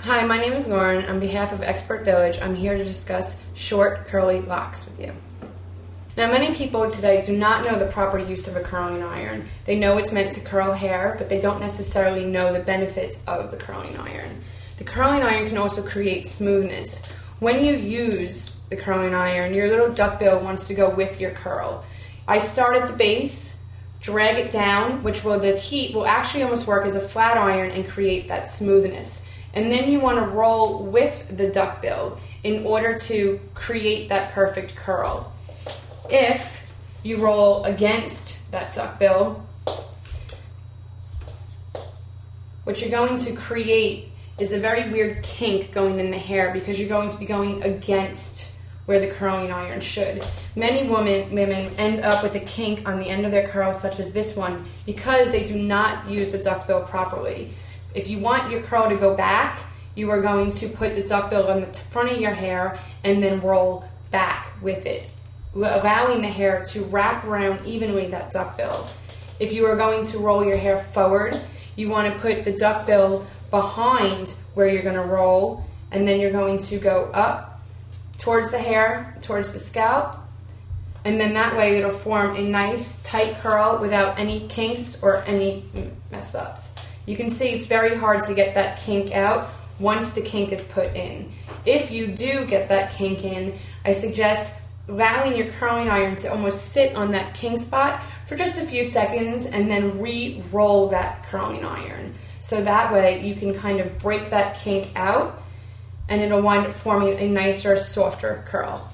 Hi, my name is Lauren. On behalf of Expert Village, I'm here to discuss short, curly locks with you. Now, many people today do not know the proper use of a curling iron. They know it's meant to curl hair, but they don't necessarily know the benefits of the curling iron. The curling iron can also create smoothness. When you use the curling iron, your little duckbill wants to go with your curl. I start at the base, drag it down, the heat will actually almost work as a flat iron and create that smoothness. And then you want to roll with the duckbill in order to create that perfect curl. If you roll against that duckbill, what you're going to create is a very weird kink going in the hair because you're going to be going against where the curling iron should. Many women end up with a kink on the end of their curl, such as this one, because they do not use the duckbill properly. If you want your curl to go back, you are going to put the duckbill on the front of your hair and then roll back with it, allowing the hair to wrap around evenly that duckbill. If you are going to roll your hair forward, you want to put the duckbill behind where you're going to roll, and then you're going to go up towards the hair, towards the scalp, and then that way it'll form a nice tight curl without any kinks or any mess ups. You can see it's very hard to get that kink out once the kink is put in. If you do get that kink in, I suggest allowing your curling iron to almost sit on that kink spot for just a few seconds and then re-roll that curling iron. So that way you can kind of break that kink out and it'll wind up forming a nicer, softer curl.